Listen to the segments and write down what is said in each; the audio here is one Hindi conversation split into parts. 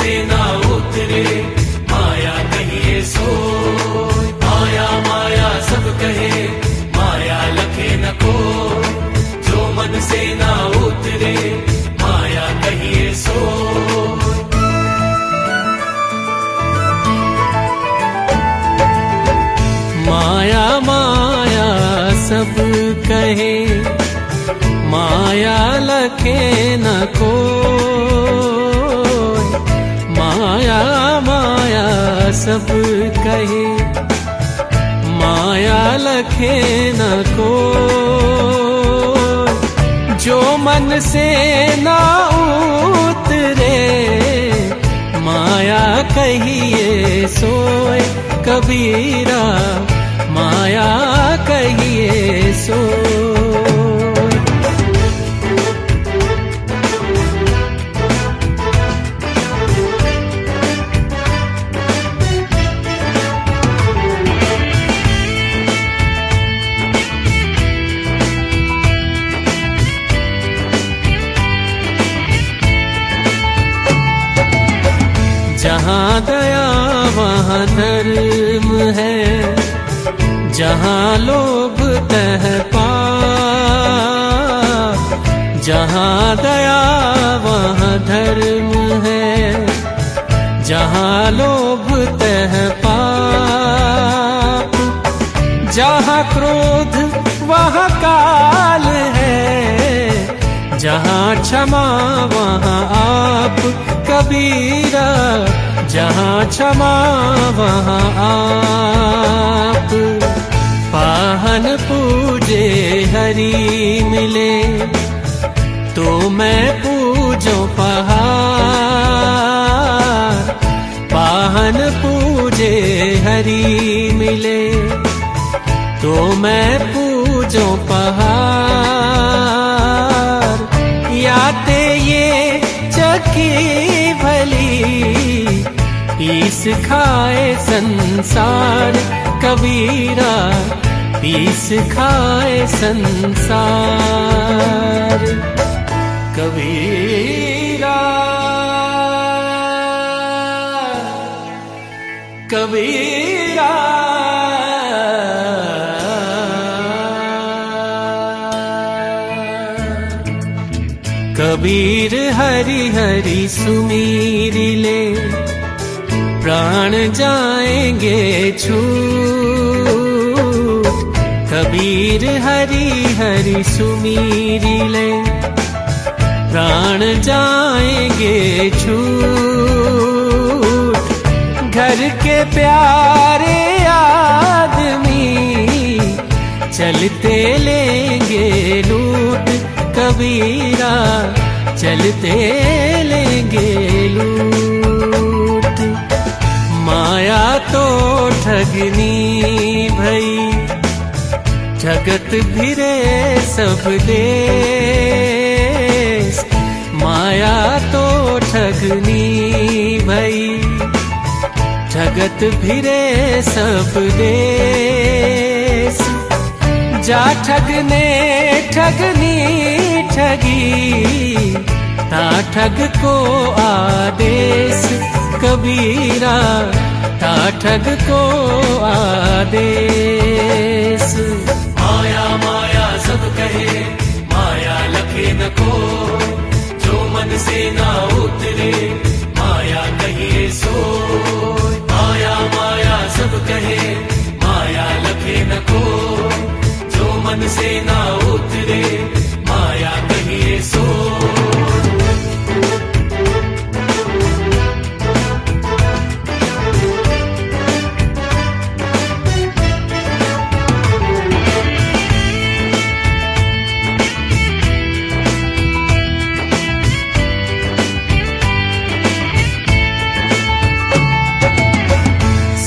से ना उतरे, माया कहिए सो। माया माया सब कहे, माया लखे न को, जो मन से ना उतरे, माया कहिए सो। माया माया सब कहे, माया लखे न कोई। माया माया सब कहे, माया लखे न कोई। जो मन से ना उतरे, माया कहिए सोए। कबीरा माया कहिए सोए। जहाँ दया वहाँ धर्म है, जहाँ लोभ तह पाप। जहाँ दया वहाँ धर्म है, जहाँ लोभ तह पाप। जहाँ क्रोध वहाँ काल है, जहाँ क्षमा वहाँ आप। कबीरा जहाँ क्षमा वहाँ आप। पाहन पूजे हरि मिले, तो मैं पूजो पहाड़। पाहन पूजे हरि मिले, तो मैं पूजो पहाड़। याते ये चकी भली, पीस खाए संसार। कबीरा पीस खाए संसार। कबीरा कबीरा कबीर हरि हरि सुमीर ले, प्राण जाएंगे छूट। कबीर हरि हरि सुमीर ले, प्राण जाएंगे छूट। घर के प्यारे आदमी, चलते लेंगे लूट। कबीरा चलते लेंगे लूट। माया तो ठगनी भई, जगत भिरे सब देश। माया तो ठगनी भई, जगत भिरे सब देश। जा ठगने ठगनी ठगी, ता ठग को आदेश। कबीरा ता ठग को आदेश। माया माया सब कहे, माया लखे न को, जो मन से ना उतरे, माया कहिए सो। माया माया सब कहे, माया लखे न को, जो मन से ना उतरे, माया कहिए सो।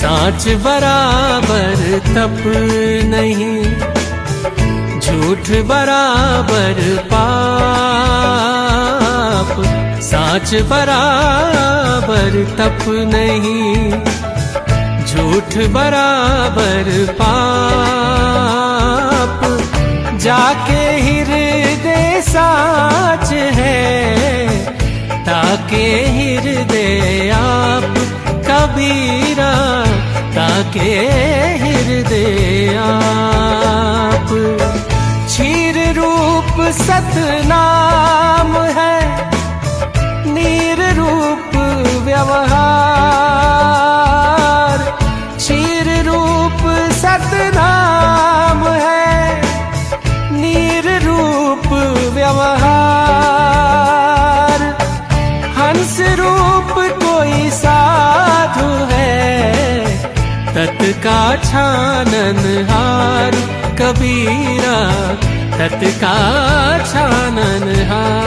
साच बराबर तप नहीं, झूठ बराबर पाप। साच बराबर तप नहीं, झूठ बराबर पाप। जाके हृदय साच है, ताके हृदय कबीरा ताके हृदय आप। क्षीर रूप सतनाम है, नीर रूप व्यवहार। क्षीर रूप सतनाम है, नीर रूप व्यवहार। हंस रूप कोई साधु है, तत् का छाननहार कबीरा, तत् का छाननहार।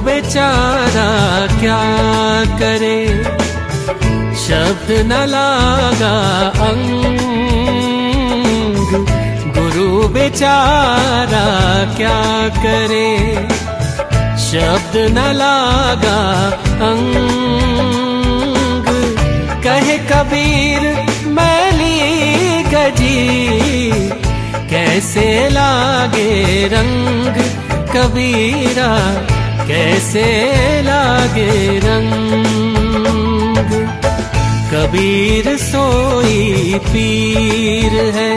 बेचारा क्या करे, शब्द न लागा अंग। गुरु बेचारा क्या करे, शब्द न लागा अंग। कहे कबीर मैली गजी, कैसे लागे रंग कबीरा, कैसे लागे रंग। कबीर सोई पीर है,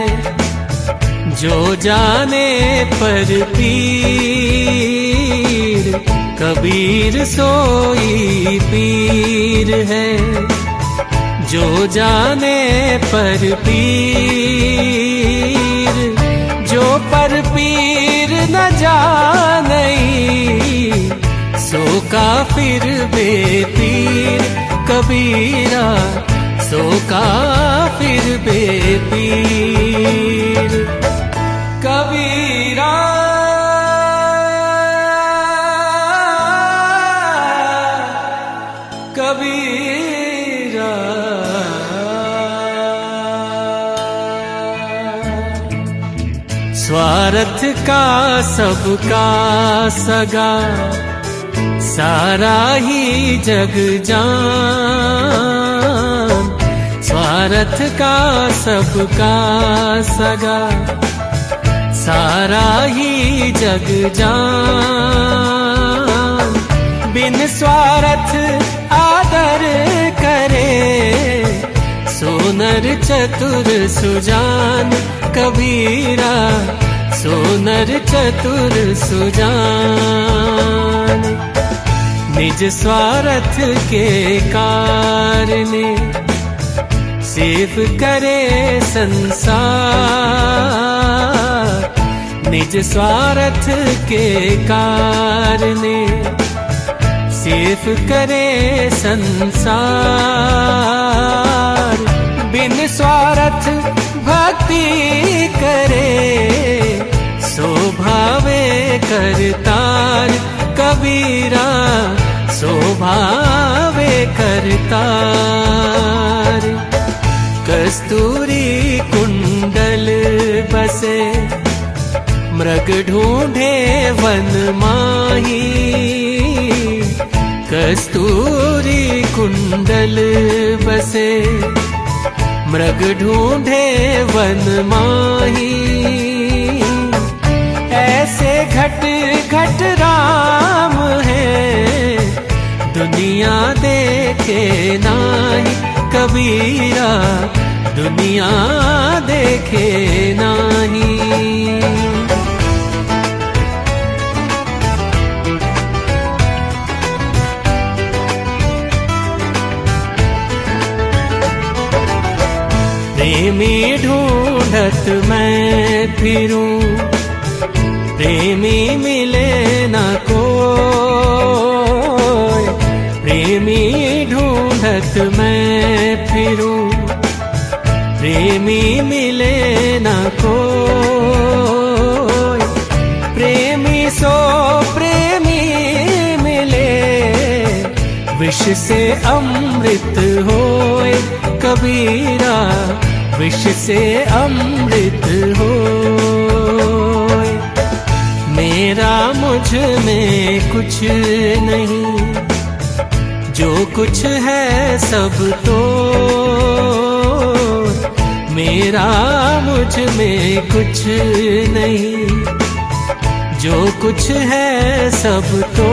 जो जाने पर पीर। कबीर सोई पीर है, जो जाने पर पीर। जो पर पीर न जाने, सो काफिर बेपीर कबीरा, सो काफिर बेपीर कबीरा। कबीरा स्वार्थ का सबका सगा, सारा ही जग जान। स्वार्थ का सबका सगा, सारा ही जग जान। बिन स्वार्थ आदर करे, सोनर चतुर सुजान कबीरा, सोनर चतुर सुजान। निज स्वार्थ के कारणे, सेव करे संसार। निज स्वार्थ के कारणे, सेव करे संसार। बिन स्वार्थ भक्ति करे, शोभावे करतार कबीरा, शोभावे करतार। कस्तूरी कुंडल बसे, मृग ढूंढे वन माही। कस्तूरी कुंडल बसे, मृग ढूंढे वन माही। ऐसे घट घट राम है, दुनिया देखे नाही कबीरा, दुनिया देखे नाही। प्रेमी ढूंढत मैं फिरूं, प्रेमी मिले न कोई। प्रेमी ढूंढत मैं फिरूं, प्रेमी मिले न कोई। प्रेमी सो प्रेमी मिले, विष से अमृत होए कबीरा, विष से अमृत होए। मेरा मुझ में कुछ नहीं, जो कुछ है सब तो मेरा मुझ में कुछ नहीं, जो कुछ है सब तो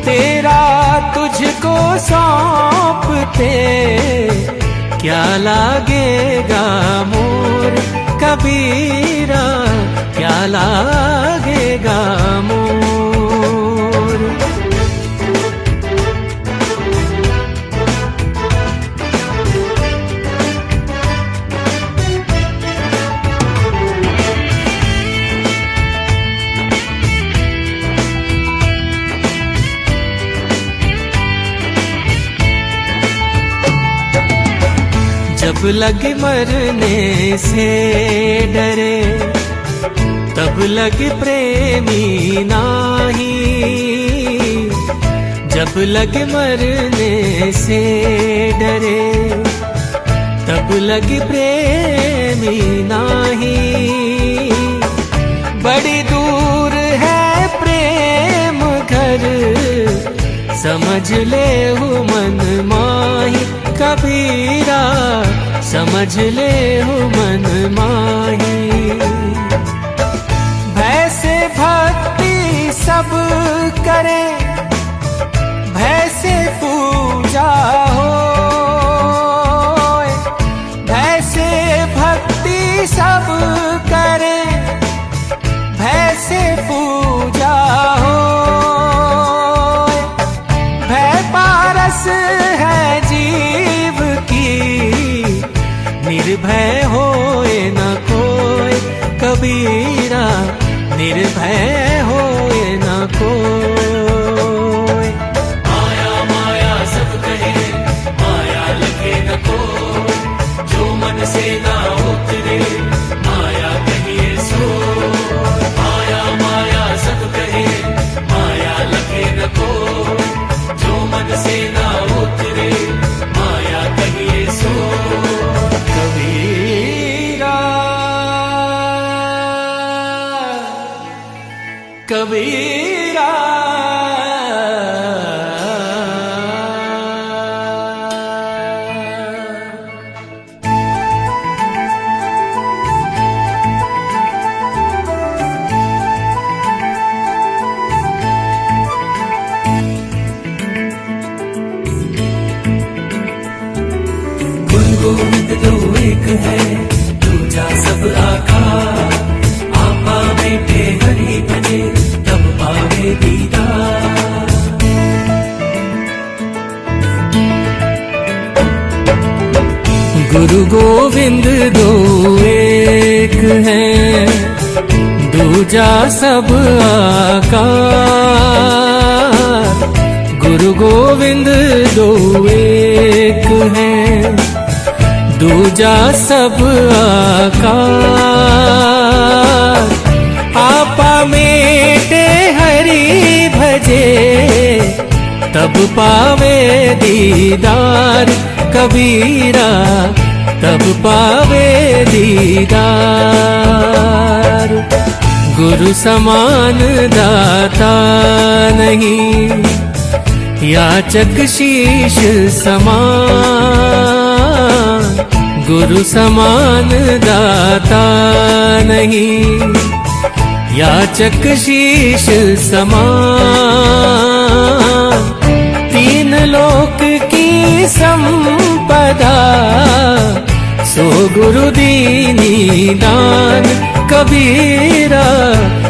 तेरा तुझको सौंपते क्या लागेगा मोर कबीरा, क्या लागेगा मोर। जब लगे मरने से डरे, तब लगे प्रेमी नाही, जब लगे मरने से डरे, तब लगे प्रेमी नाही। बड़ी दूर है प्रेम घर, समझ ले हूँ मन माही कबीरा, समझ ले हूँ मन माही। भय से भक्ति सब करे, भय से पूजा हो, भय से भक्ति सब करे, भय से पूजा हो। भय पारस है जीव की, निर्भय होए न कोई कबीरा, निर्भय होए न कोई। माया माया सब कहे, माया लगे न कोई, जो मन से ना उतरे माया कहिए सो। माया माया सब कहे, माया लगे न कोई, जो मन से ना उतरे माया कहिए सो। कबीरा कबीरा गोविंद दो एक है, दूजा सब आकार। आपा बेटे हरि भजे, तब पावे दीदार। गुरु गोविंद दो एक है, दूजा सब आकार। गुरु गोविंद दो एक है, दूजा सब आकार। आपा मेटे हरि भजे, तब पावे दीदार कबीरा, तब पावे दीदार। गुरु समान दाता नहीं, याचक शीश समान। गुरु समान दाता नहीं, याचक शीश समान। तीन लोक की संपदा, सो गुरु दीनी दान कबीरा,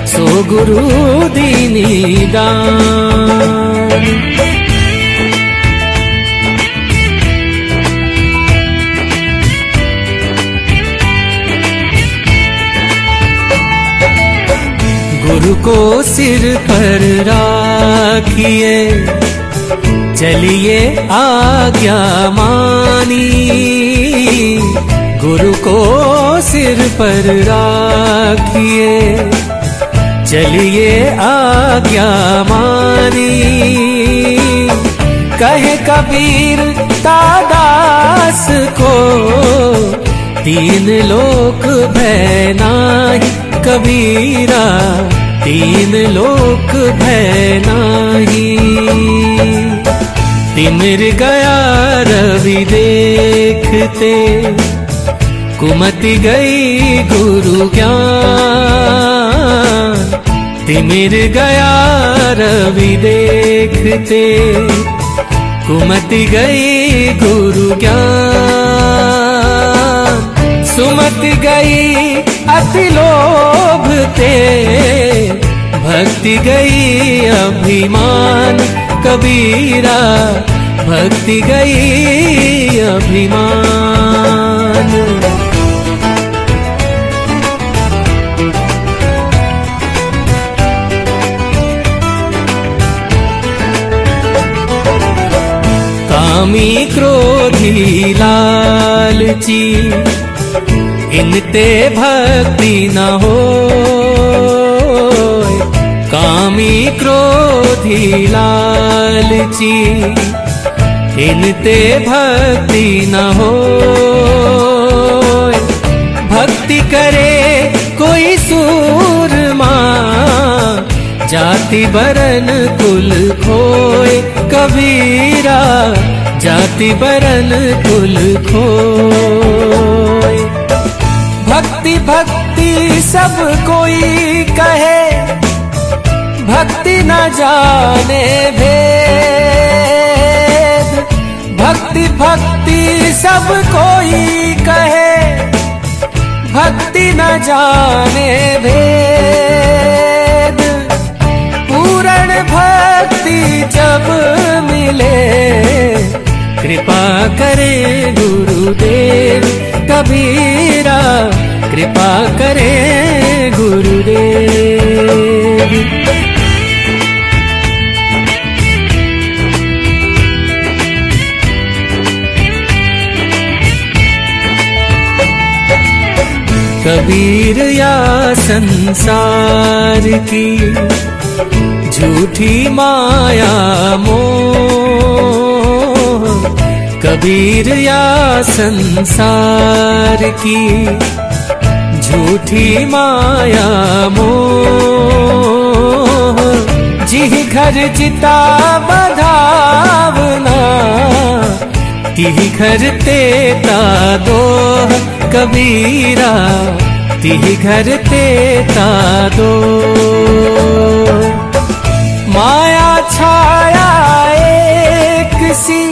सो गुरु दीनी दान। गुरु को सिर पर राखिए, चलिए आज्ञा मानी। गुरु को सिर पर राखिए, चलिए आज्ञा मानी। कहे कबीर तादास को, तीन लोक भय नाही कबीरा तीन लोक भय नाही। तिमिर गया रवि देखते, कुमति गई गुरु ज्ञान। तिमिर गया रवि देखते, कुमति गई गुरु ज्ञान। सुमति गई अति लोभ ते, भक्ति गई अभिमान। कबीरा भक्ति गई अभिमान। कामी क्रोधी लालची, इनते भक्ति न हो। कामी क्रोधी लालची, इनते भक्ति न हो। भक्ति करे कोई सूरमा, जाति बरन कुल खोए। कबीरा जाति बरन कुल खोए। भक्ति भक्ति सब कोई कहे, भक्ति न जाने भेद। भक्ति भक्ति सब कोई कहे, भक्ति न जाने भेद। पूर्ण भक्ति जब मिले, कृपा करे गुरुदेव। कबीरा कृपा करे गुरुदेव। कबीर या संसार की झूठी माया मोह। कबीर या संसार की झूठी माया मोह। जिह घर जिता बधावना, तिह घर तेता दोह। कबीरा तिह घर तेता दो। माया छाया एक सी,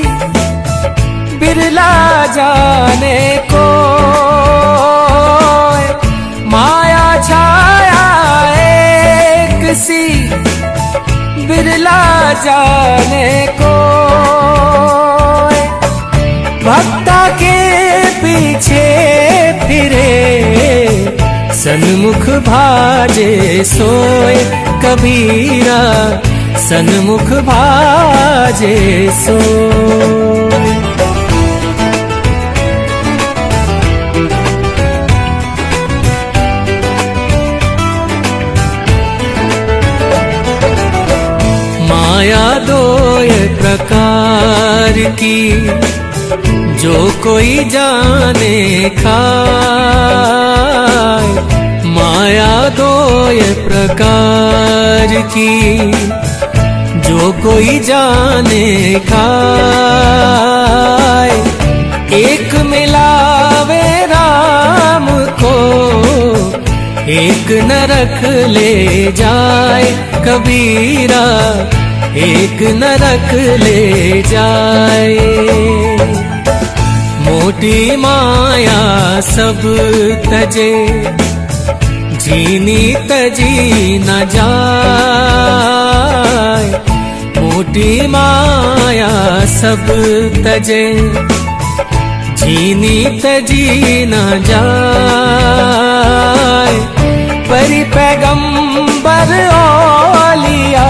बिरला जाने को। माया छाया एक सी, बिरला जाने को। भक्ता के पीछे फिरे, सन्मुख भाजे सोए। कबीरा सन्मुख भाजे सोए। माया दो प्रकार की, जो कोई जाने खाए। माया दो प्रकार की, जो कोई जाने खाए। एक मिलावे राम को, एक नरक ले जाए। कबीरा एक नरक ले जाए। मोटी माया सब तजे, जीनी तजी न जाए। मोटी माया सब तजे, जीनी तजी न जाए। परी पैगंबर औलिया,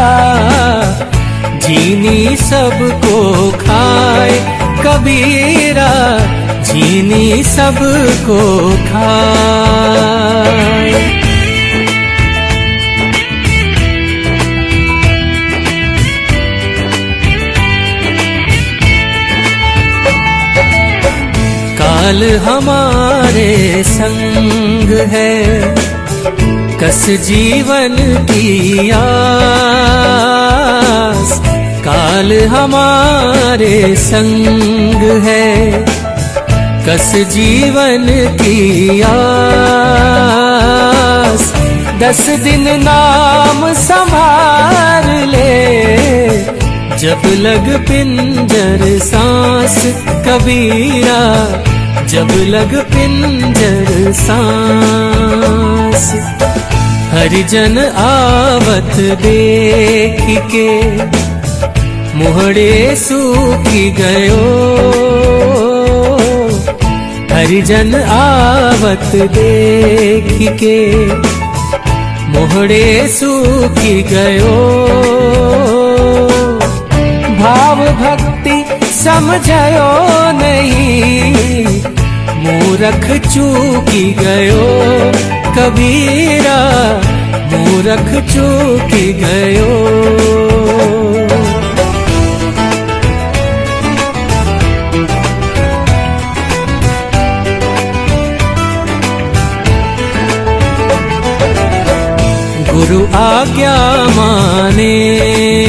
जीनी सबको खाए। कबीरा जीनी सबको खाए। काल हमारे संग है, कस जीवन की आस, काल हमारे संग है। कस जीवन की आस, 10 दिन नाम संभाल ले। जब लग पिंजर सांस कबीरा, जब लग पिंजर सांस। हरिजन आवत देख के मुहड़े सूखी गयो। हरिजन आवत देख के मुहड़े सूखी गयो। भाव भक्ति समझयो नहीं, मूरख चूकी गयो। कबीरा मूरख चूकी गयो। गुरु आज्ञा माने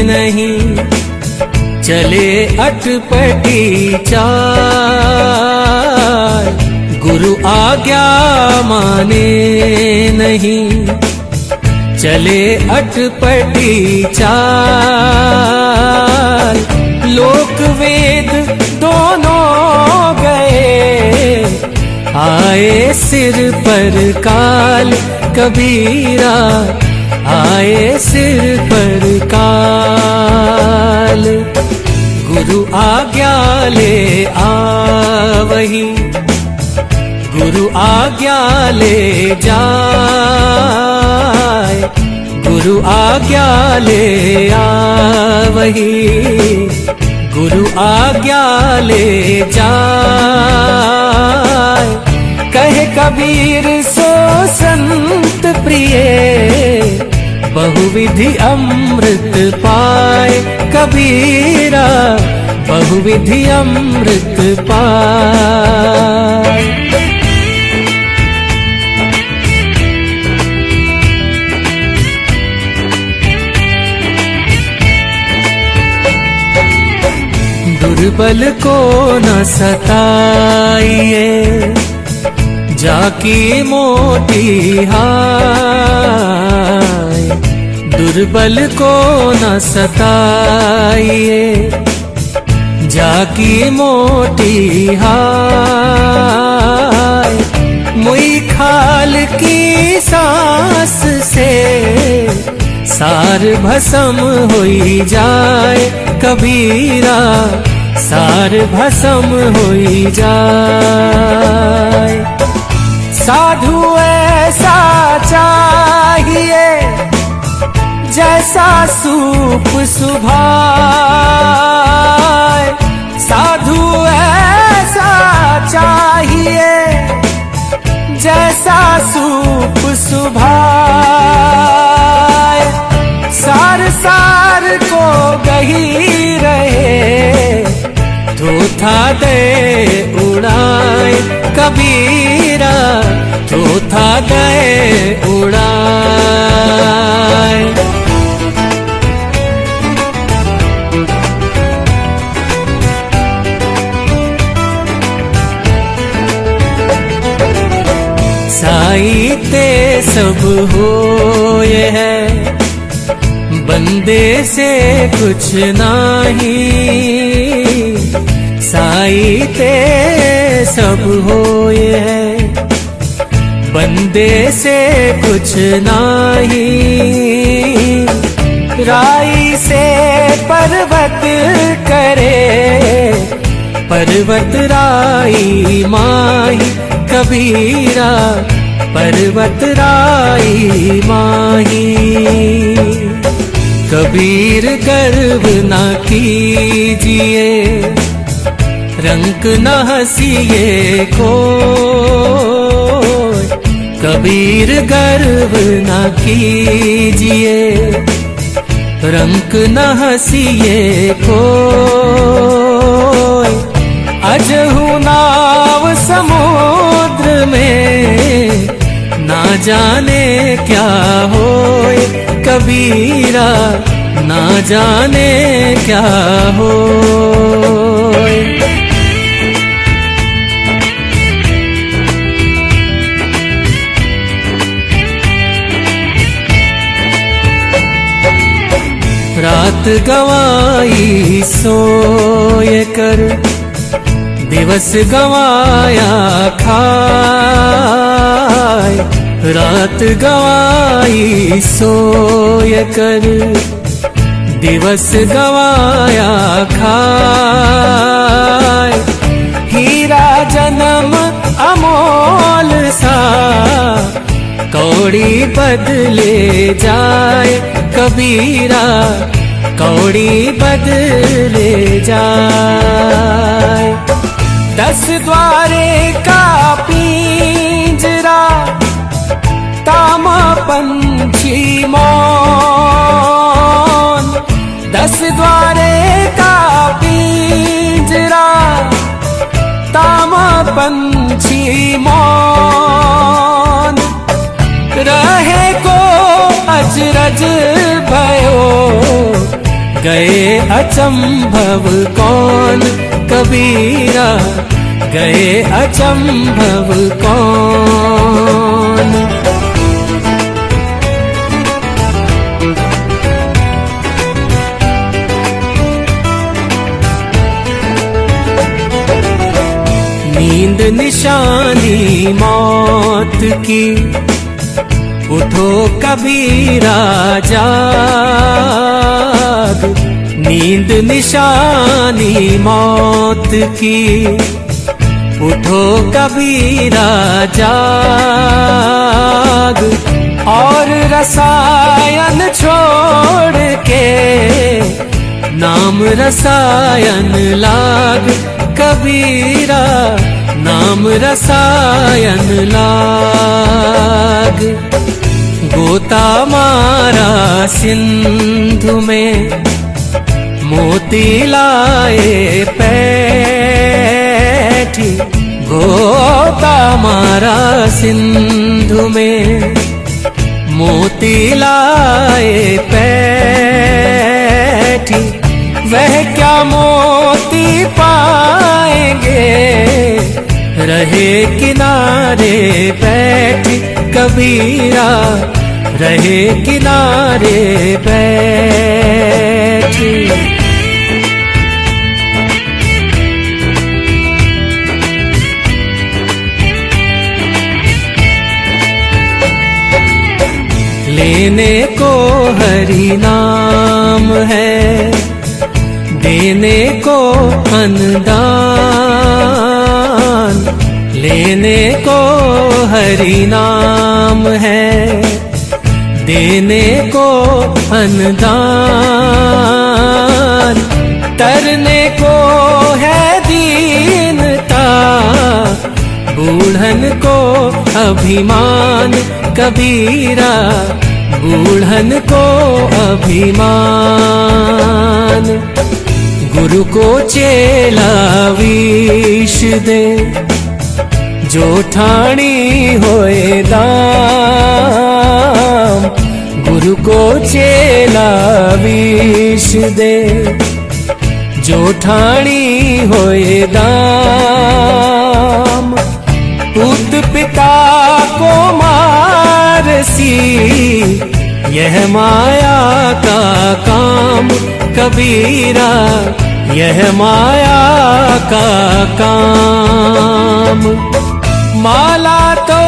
नहीं, चले अटपटी चाल। गुरु आज्ञा माने नहीं, चले अटपटी चाल। लोक वेद दोनों गए, आए सिर पर काल। कबीरा आए सिर पर काल। गुरु आज्ञा ले आवही, गुरु आज्ञा ले जाए। गुरु आज्ञा ले आवही, गुरु आज्ञा ले जाए। कहे कबीर सो संत प्रिय, बहुविधि अमृत पाए। कबीरा बहुविधि अमृत पाए। दुर्बल को न सताइए, जाकी मोटी हाय। दुर्बल को न सताइए, जाकी मोटी हाय। मुई खाल की सांस से सार भस्म होई जाए। कबीरा सार भस्म होई जाए। साधु ऐसा चाहिए, जैसा सूप सुभाए। साधु ऐसा चाहिए, जैसा सूप सुभाए। सार सार को गही रहे, थोथा दे उड़ाए। कबीरा थोथा दे उड़ाए। साई ते सब होए है, बंदे से कुछ नहीं। साई ते सब होए है, बंदे से कुछ नहीं। राई से पर्वत करे, पर्वत राई माही। कबीरा पर्वत राई माही। कबीर गर्व न कीजिए, रंक न हंसिए को। कबीर गर्व न कीजिए, रंक न हंसिए को। अजहु नाव समुद्र में, ना जाने क्या होए कबीरा, ना जाने क्या होए। रात गवाई सोए कर, दिवस गवाया खाए। रात गवाई सोए कर, दिवस गवाया खाए। हीरा जन्म अमोल सा, कौड़ी बदले जाए कबीरा, कौड़ी बदले जाए। 10 द्वारे का पिंजरा, तामा पंछी मौन। 10 द्वारे का पिंजरा, तामा पंछी मौन। रहे को अजरज भयो, गए अचंभव कौन कबीरा, गए अचंभव कौन। नींद निशानी मौत की, उठो कबीरा जाग। नींद निशानी मौत की, उठो कबीरा जाग। और रसायन छोड़ के, नाम रसायन लाग कबीरा, नाम रसायन लाग। गोता मारा सिंधु में, मोती लाए पैठी। गोता मारा सिंधु में, मोती लाए पैठी। वह क्या मोती पाएंगे, रहे किनारे बैठी कबीरा, रहे किनारे बैठी। लेने को हरि नाम है, देने को अनुदान। लेने को हरि नाम है, देने को अनुदान। तरने को है दीनता, बूढ़न को अभिमान कबीरा, बूढ़न को अभिमान। गुरु को चेला विष दे, जो ठाणी होए दाम। गुरु को चेला विष दे, जो ठाणी होए दाम। पुत पिता को मारसी, यह माया का काम कबीरा, यह माया का काम। माला तो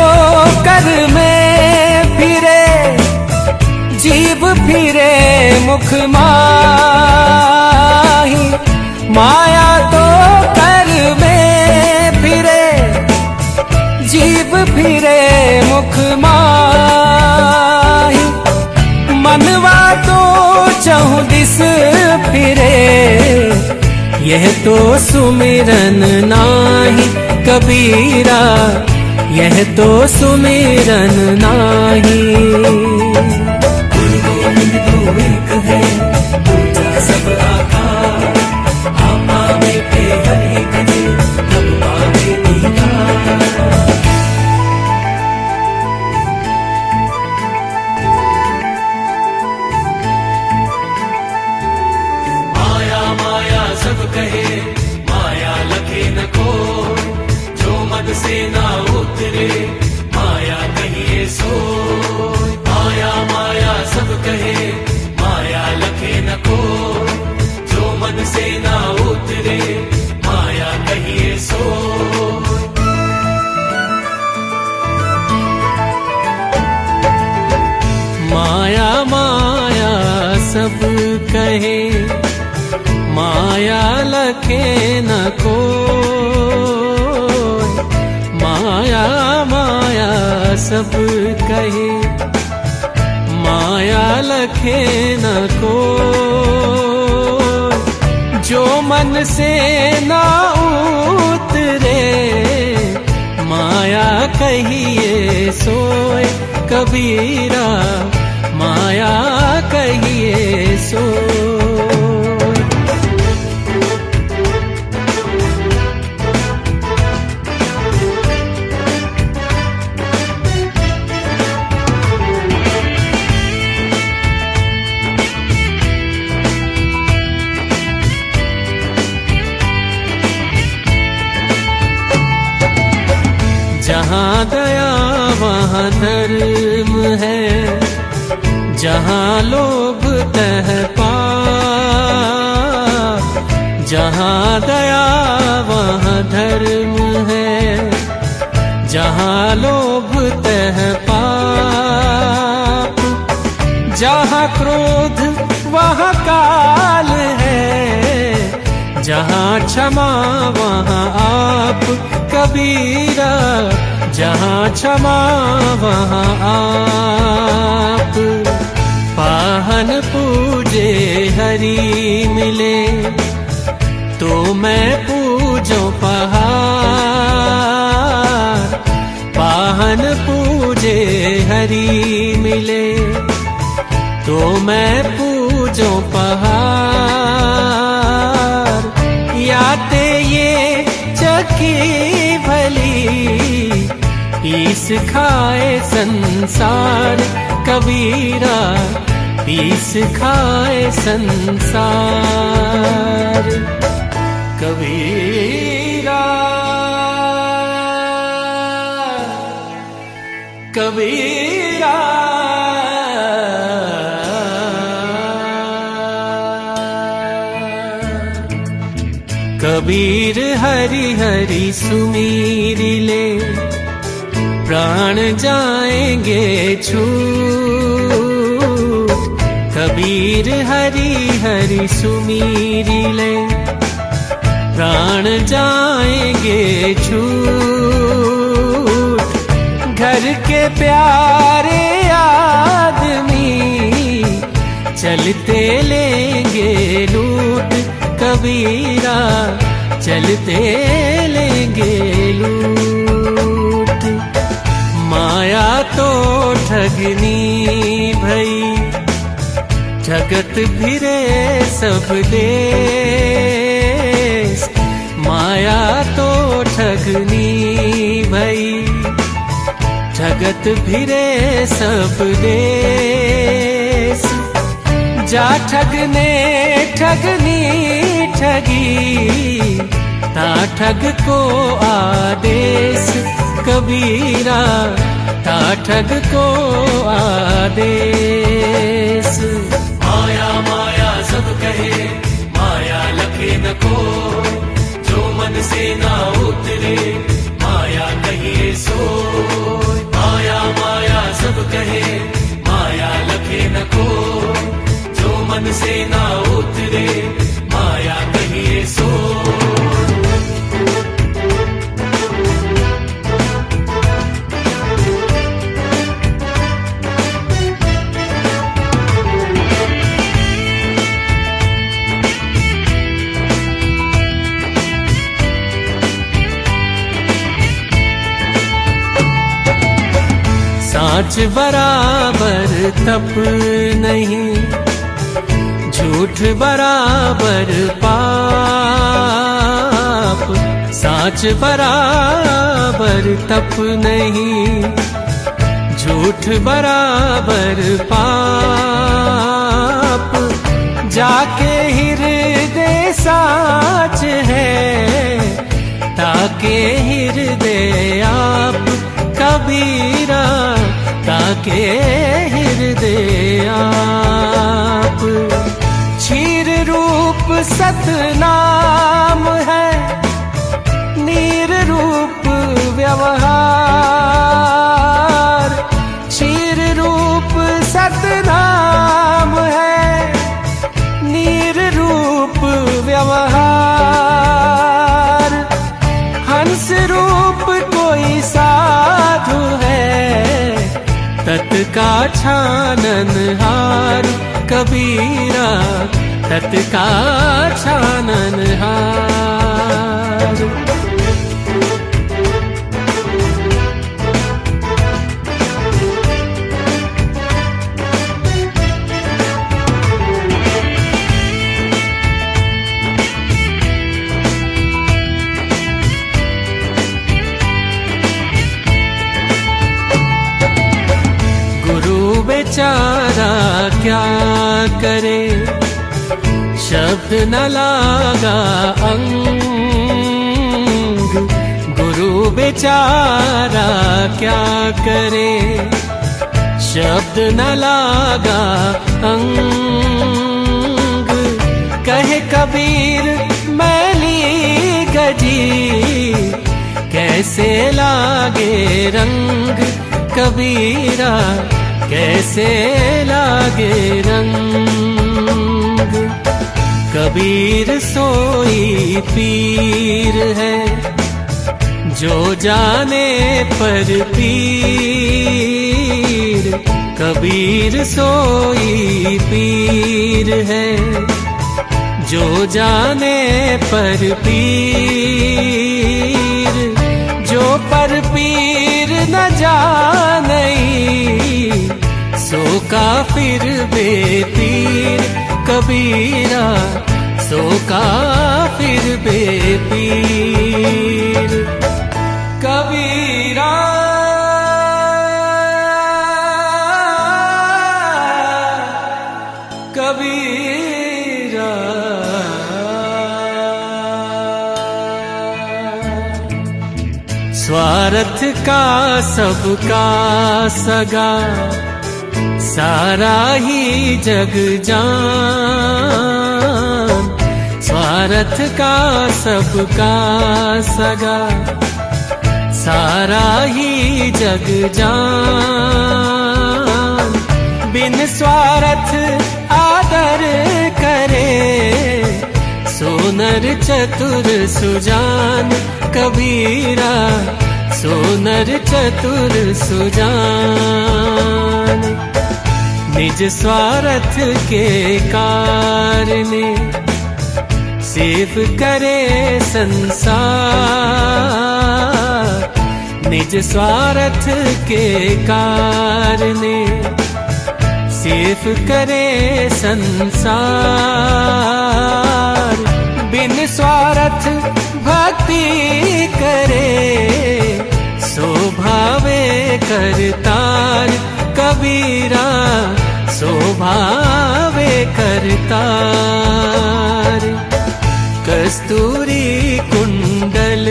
कर में फिरे, जीभ फिरे मुख माही। माया तो कर में फिरे, जीभ फिरे मुख माही। मनवा तो चहुँ दिस फिरे, यह तो सुमिरन नाही कबीरा, यह तो सुमिरन नाही। गुरु गोविंद तो एक है, दूजा सब आकार। आपा में पे हरि भजे, तब पावे दीदार। से ना उतरे, माया कहिए सोए। माया माया सब कहे, माया लखे न कोई, जो मन से ना उतरे, माया कहिए सोए। माया माया सब कहे, माया लखे न कोई। माया माया सब कहे, माया लखे न कोई। जो मन से ना उतरे, माया कहिए सोए। कबीरा माया कहिए सोए। जहाँ दया वहाँ धर्म है, जहाँ लोभ तह पाप। जहाँ दया वहाँ धर्म है, जहाँ लोभ तह पाप। जहाँ क्रोध वहाँ काल है, जहाँ क्षमा वहाँ आप। कबीरा जहाँ क्षमा वहाँ आप। पाहन पूजे हरि मिले, तो मैं पूजो पहाड़। पाहन पूजे हरि मिले, तो मैं पूजो पहाड़। याते ये चकी भली, पीस खाए संसार। कबीरा पीस खाए संसार। कबीरा कबीरा कबीर हरि हरि सुमीर ले, प्राण जाएंगे छूट। कबीर हरि हरि सुमीर ले, प्राण जाएंगे छूट। घर के प्यारे आदमी, चलते लेंगे लूट। कबीरा चलते लेंगे लूट। माया तो ठगनी भई, जगत फिरे सब देश। माया तो ठगनी भई, जगत फिरे सब देश। जा ठगने ठगनी ठगी, ता ठग को आदेश। कबीरा ता ठग को आदेश। माया माया सब कहे, माया लखे न कोई, जो मन से ना उतरे, माया कहिए सोए। माया माया सब कहे, माया लखे न कोई, जो मन से ना उतरे, माया कहिए सोए। साच बराबर तप नहीं, झूठ बराबर पाप। साच बराबर तप नहीं, झूठ बराबर पाप। जाके हृदय साच है, ता ताके हृदय आप कबीरा, ताके हृदय आप। क्षीर रूप सतनाम है, नीर रूप व्यवहार। क्षीर रूप सतनाम है, नीर रूप व्यवहार। हंस रूप कोई साधु है, तत् का छाननहार कबीरा, तत् का छाननहार। बेचारा क्या करे, शब्द न लागा अंग। गुरु बेचारा क्या करे, शब्द न लागा अंग। कहे कबीर मैली गजी, कैसे लागे रंग कबीरा, कैसे लागे रंग। कबीर सोई पीर है, जो जाने पर पीर। कबीर सोई पीर है, जो जाने पर पीर। जो पर पीर न जाने, सो काफिर बेपीर कबीरा, सो काफिर बेपीर कबीरा। कबीरा स्वार्थ का सबका सगा, सारा ही जग जान। स्वार्थ का सबका सगा, सारा ही जग जान। बिन स्वार्थ आदर करे, सोनर चतुर सुजान कबीरा, सोनर चतुर सुजान। निज स्वार्थ के कारणे, सेव करे संसार। निज स्वार्थ के कारणे, सेव करे संसार। बिन स्वार्थ भक्ति करे, शोभावे करतार कबीरा, शोभावे करतार। कस्तूरी कुंडल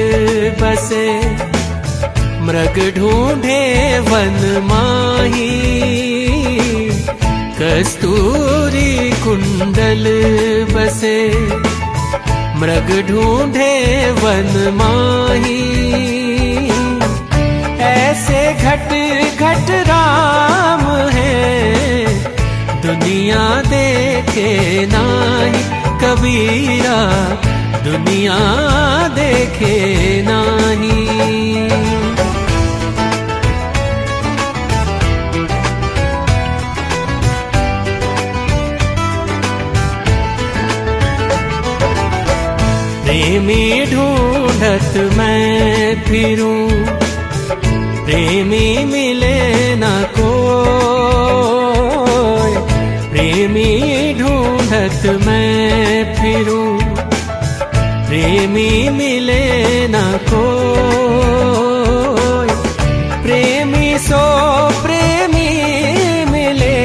बसे, मृग ढूंढे वन माही। कस्तूरी कुंडल बसे, मृग ढूंढे वन माही। ऐसे घट घट राम है, दुनिया देखे नाही कबीरा, दुनिया देखे नाही। प्रेमी ढूंढत मैं फिरूं, प्रेमी मिले न कोई। प्रेमी ढूंढत मैं फिरूं, प्रेमी मिले न कोई। प्रेमी सो प्रेमी मिले,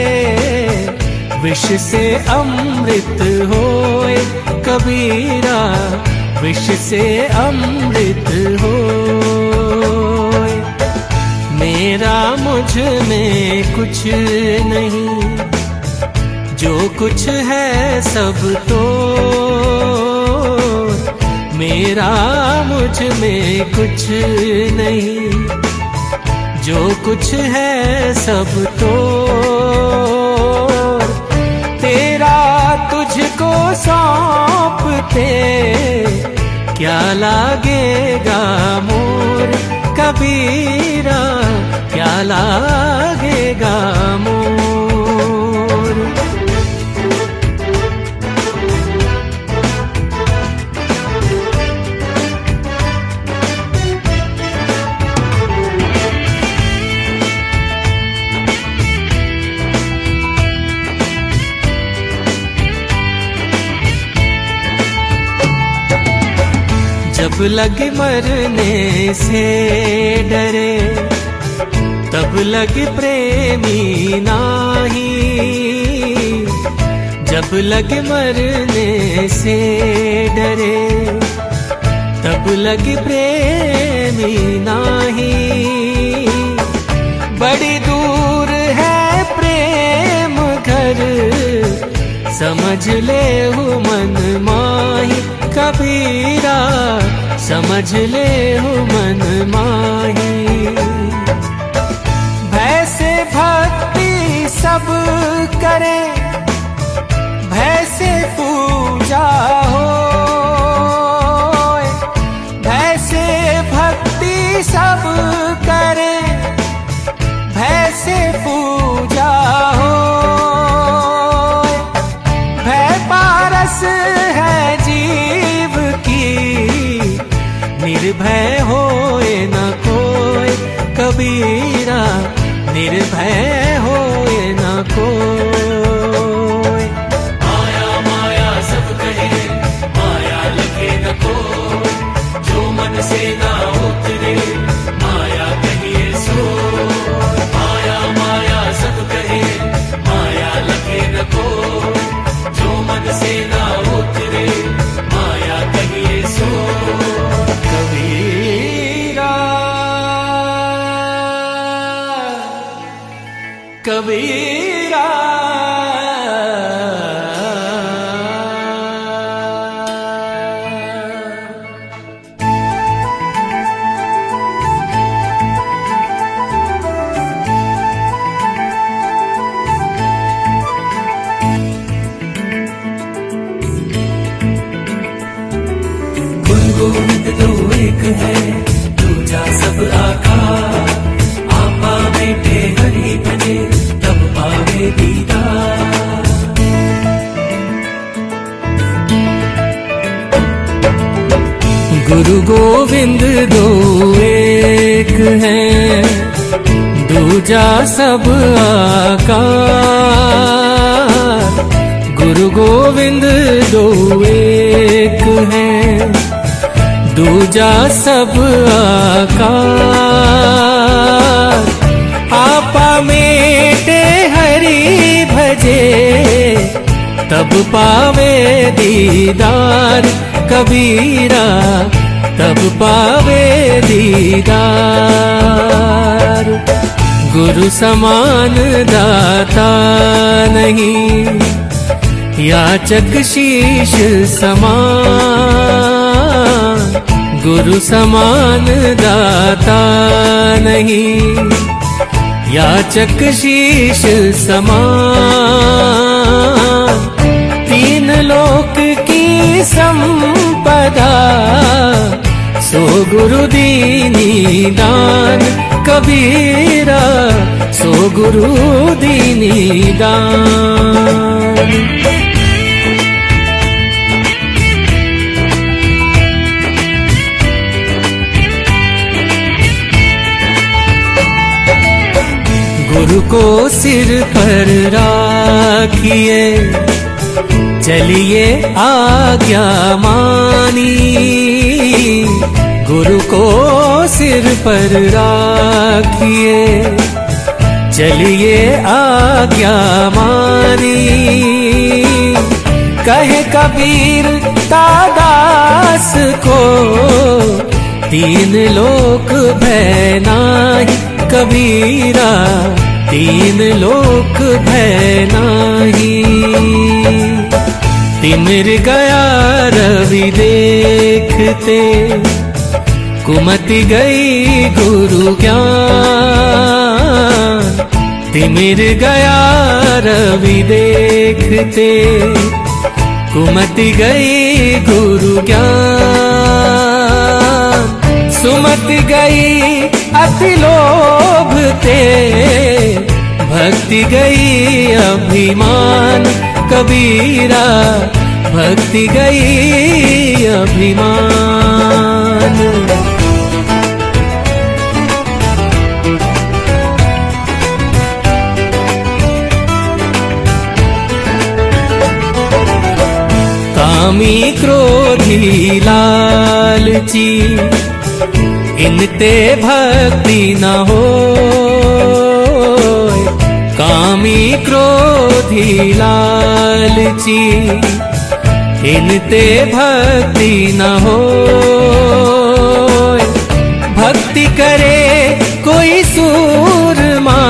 विष से अमृत होए कबीरा, विष से अमृत हो। कुछ नहीं, जो कुछ है सब तो मेरा, मुझ में कुछ नहीं, जो कुछ है सब तो तेरा, तुझको सौंपते क्या लागेगा मोर कबीरा, क्या लागेगा मोर। जब लगे मरने से डरे, तब लगे प्रेमी नाही, जब लगे मरने से डरे, तब लगे प्रेमी नाही, बड़ी दूर है प्रेम घर, समझ ले हूँ मन माही कबीरा, समझ ले हूँ मन माही। भय से भक्ति सब करे, भय से पूजा हो, भय से भक्ति सब करे, भय से पूजा हो, भय पारस है जीव की, निर्भय होए न कोई कबीरा, निर्भय होए न कोई। माया माया सब कहे, माया लगे न कोई, जो मन से ना उतरे, माया कहिए सो। माया माया सब कहे, माया लगे न कोई, जो मन से ना उतरे, माया कहिए सो। कबीरा कबीरा गोविंद दो एक है, दूजा सब आकार, आपा बेटे हरि भजे, तब पावे दीदार। गुरु गोविंद दो एक है, दूजा सब आकार, गुरु गोविंद दो एक है, दूजा सब आकार, आपा मेटे हरि भजे, तब पावे दीदार कबीरा, तब पावे दीदार। गुरु समान दाता नहीं, याचक शीश समान, गुरु समान दाता नहीं, याचक शीश समान, तीन लोक की संपदा, सो गुरु दीनी दान कबीरा, सो गुरु दीनी दान। गुरु को सिर पर राखिए, चलिए आज्ञा मानी, गुरु को सिर पर राखिए, चलिए आज्ञा मानी, कहे कबीर दास को, तीन लोक भय नाही कबीरा, तीन लोक भय नाही। तिमिर गया रवि देखते, कुमति गई गुरु ज्ञान। तिमिर गया रवि देखते, कुमति गई गुरु ज्ञान। सुमति गई अति लोभ ते, भक्ति गई अभिमान। कबीरा भक्ति गई अभिमान। कामी क्रोधी लालची, इनते भक्ति न हो। कामी क्रोधी लालची, इनते भक्ति न हो। भक्ति करे कोई सूरमा,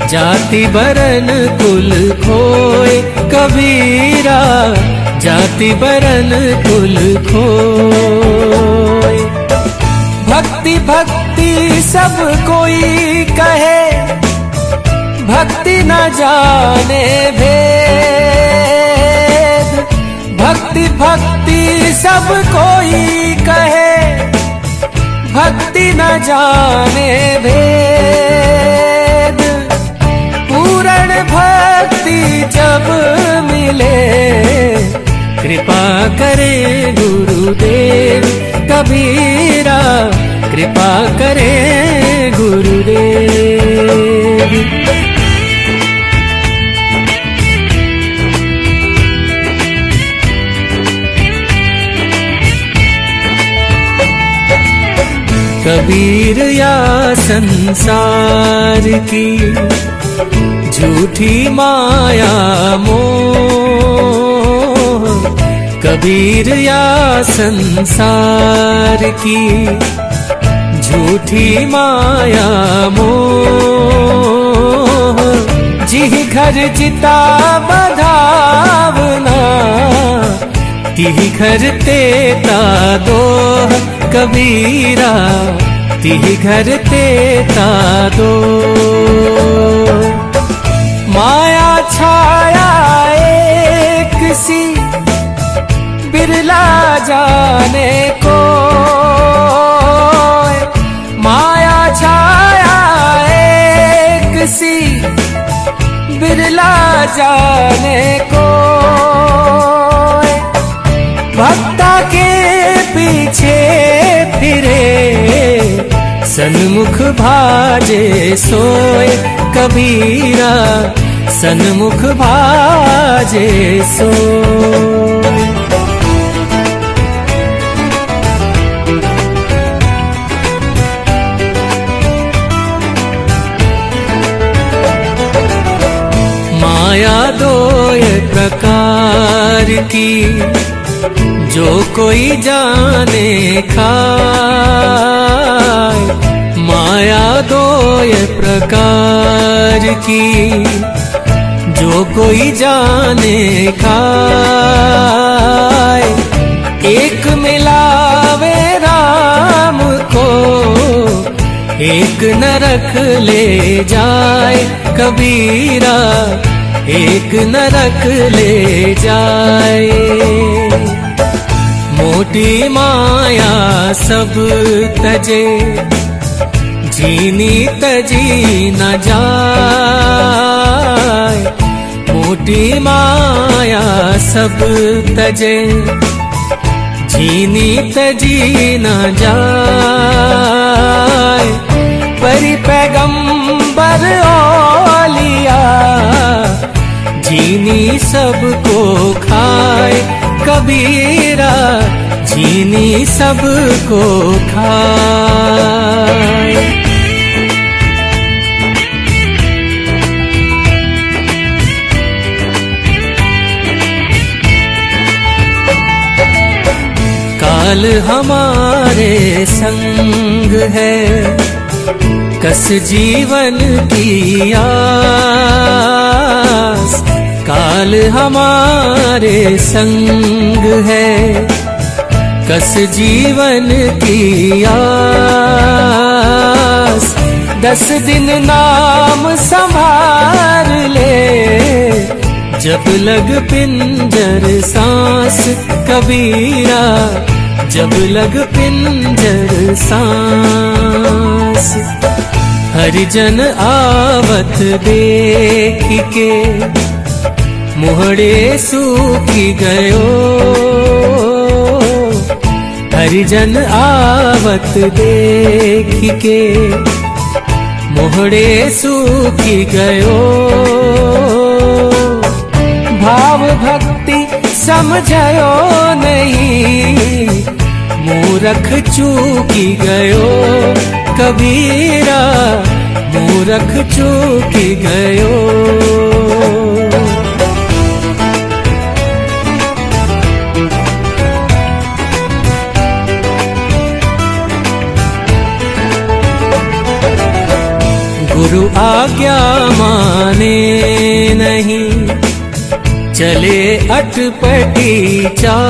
जाति बरन कुल खोए। कबीरा जाति बरन कुल खोए। भक्ति भक्ति सब कोई कहे, भक्ति न जाने भेद। भक्ति भक्ति सब कोई कहे, भक्ति न जाने भेद। पूर्ण भक्ति जब मिले, कृपा करे गुरुदेव। कबीरा कृपा करे गुरुदेव। कबीर या संसार की झूठी माया मोह। कबीर या संसार की झूठी माया मोह। जिह घर जिता बधावना, तिह घर तेता दोह। कबीरा तिह घर तेता दो। माया छाया एक सी, बिरला जाने को। माया छाया एक सी, बिरला जाने को। भक्ता के पीछे फिरे, सन्मुख भाजे सोए। कबीरा सन्मुख भाजे सोए। माया दो प्रकार की, जो कोई जाने खाए। माया दो प्रकार की, जो कोई जाने खाए। एक मिलावे राम को, एक नरक ले जाए। कबीरा एक नरक ले जाए। मोटी माया सब तजे, जीनी तजी न जाए। मोटी माया सब तजे, जीनी तजी न जाए। परी पैगंबर औलिया, जीनी सबको खाए। कबीरा जीनी सबको खाए। काल हमारे संग है, कस जीवन की आस, काल हमारे संग है। कस जीवन की आस, 10 दिन नाम संभाल ले। जब लग पिंजर सांस कबीरा, जब लग पिंजर सांस। हरिजन आवत देख के मुहड़े सूखी गयो। हरिजन आवत देख के मुहड़े सूखी गयो। भाव भक्ति समझयो नहीं, मूरख चूकी गयो। कबीरा मूरख चूकी गयो। गुरु आज्ञा माने नहीं, चले अटपटी चाल।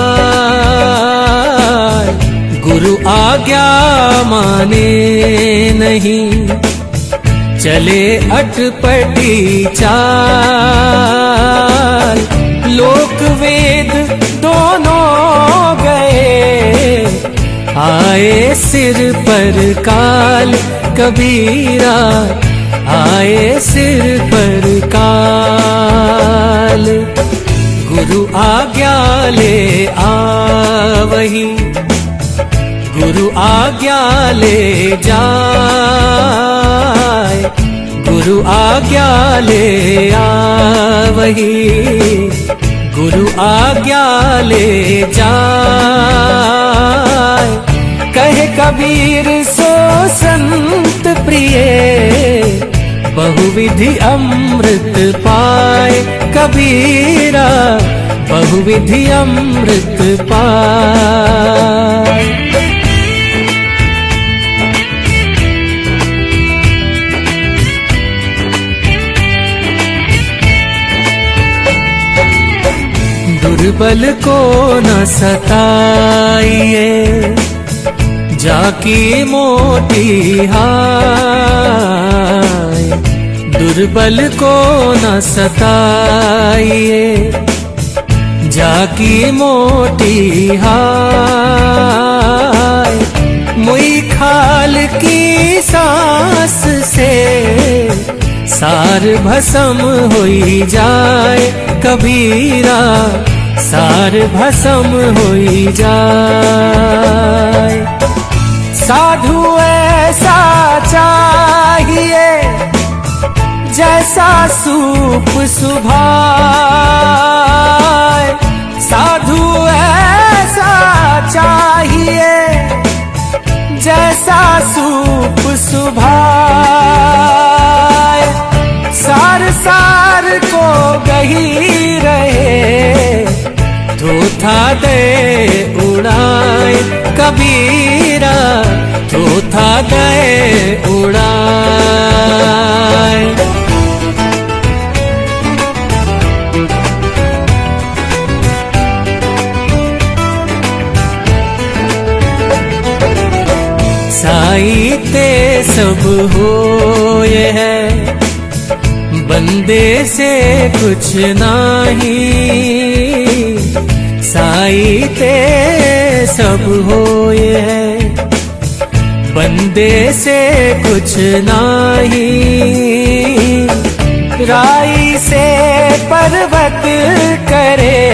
गुरु आज्ञा माने नहीं, चले अटपटी चाल। लोक वेद दोनों गए, आए सिर पर काल। कबीरा आए सिर पर काल। गुरु आज्ञा ले आवही, गुरु आज्ञा ले जाए। गुरु आज्ञा ले आवही, गुरु आज्ञा ले जाए। कहे कबीर सो संत प्रिय, बहुविधि अमृत पाए। कबीरा बहुविधि अमृत पाए। दुर्बल को न सताइए, जाकी मोटी हाय। दुर्बल को न सताइए, जाकी मोटी हाय। मुई खाल की सांस से सार भस्म होई जाए। कबीरा सार भस्म होई जाए। साधु ऐसा चाहिए, जैसा सूप सुभाए। साधु ऐसा चाहिए, जैसा सूप सुभाए। सार सार को गही रहे, थोथा दे उड़ाए। कबीरा थोथा दे उड़ाए। साई ते सब होए है, बंदे से कुछ नहीं। साई ते सब होए है, बंदे से कुछ नहीं। राई से पर्वत करे,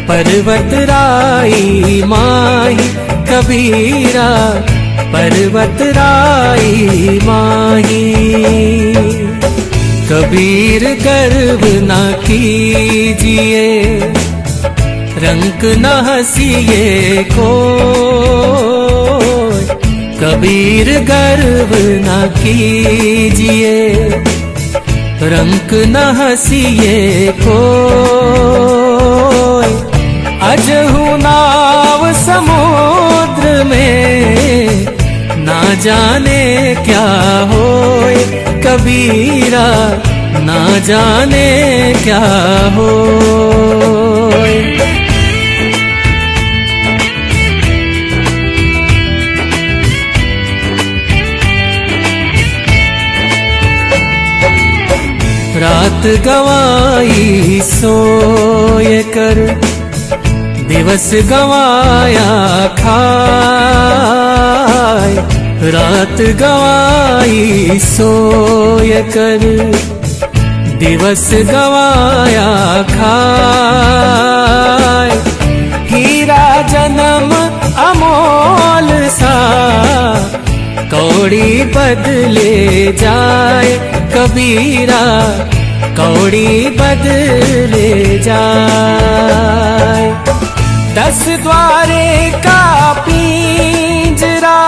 पर्वत राई माही। कबीरा पर्वत राई माही। कबीर गर्व न कीजिए, रंक न हंसिए को। कबीर गर्व न कीजिए, रंक न हंसिए को। अजहु नाव समुद्र में, ना जाने क्या होए कबीरा, ना जाने क्या होए। रात गवाई सोए कर, दिवस गवाया खाए। रात गवाई सोए कर, दिवस गवाया खाए। हीरा जन्म अमोल सा, कौड़ी बदले जाए कबीरा, कौड़ी बदले जाए। 10 द्वारे का पिंजरा,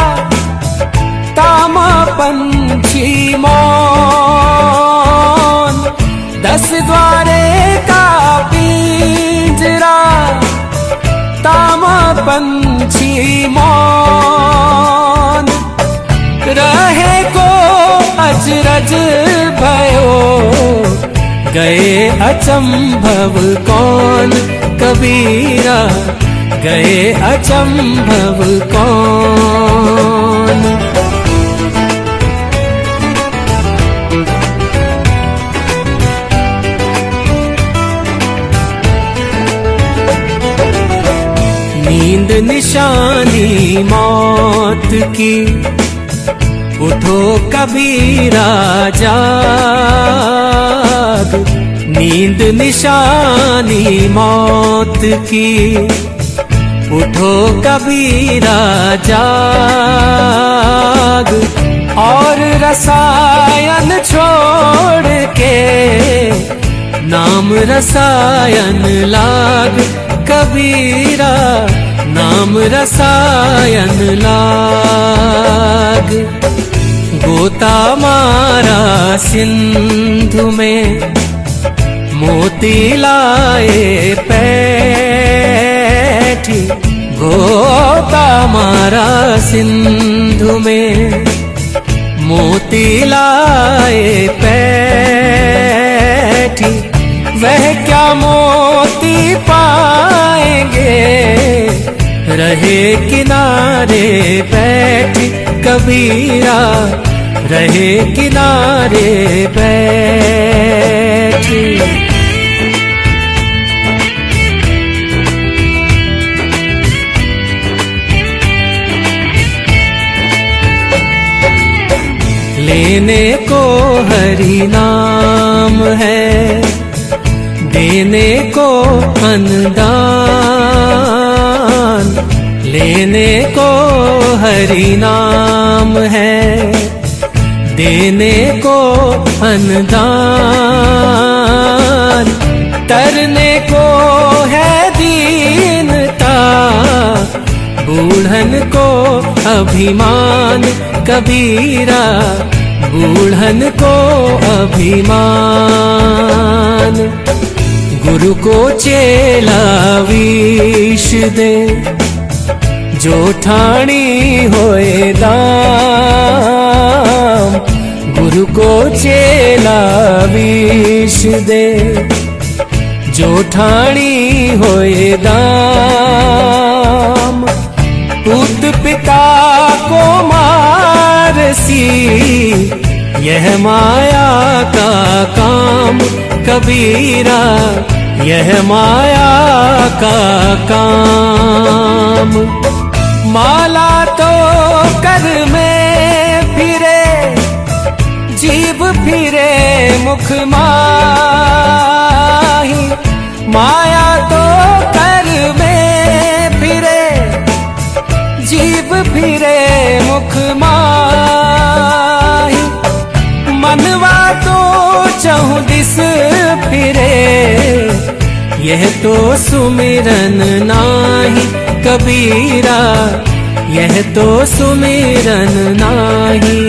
तामा पंछी मौन। 10 द्वारे का पिंजरा, तामा पंछी मौन। रहे को अचरज भयो, गए अचंभव कौन कबीरा, गए अचंभव कौन। नींद निशानी मौत की, उठो कबीरा जाग। नींद निशानी मौत की, उठो कबीरा जाग। और रसायन छोड़ के, नाम रसायन लाग कबीरा, नाम रसायन लाग। गोता मारा सिंधु में, मोती लाए पैठी। गोता मारा सिंधु में, मोती लाए पैठी। वह क्या मोती पाएंगे, रहे किनारे बैठी कबीरा, रहे किनारे बैठी। लेने को हरि नाम है, देने को अनुदान। लेने को हरि नाम है, देने को अनुदान। तरने को है दीनता, बूढ़न को अभिमान कबीरा, बूढ़न को अभिमान। गुरु को चेला विष दे, जो ठाणी होए दाम। गुरु को चेला विष दे, जो ठाणी होए दाम। पुत पिता को मारसी, यह माया का काम कबीरा, यह माया का काम। माला तो कर में फिरे, जीव फिरे मुख माही। माया तो कर में फिरे, जीव फिरे मुख माही। मनवा तो चहुँ दिस फिरे, यह तो सुमिरन नाही कबीरा, यह तो सुमिरन नाही।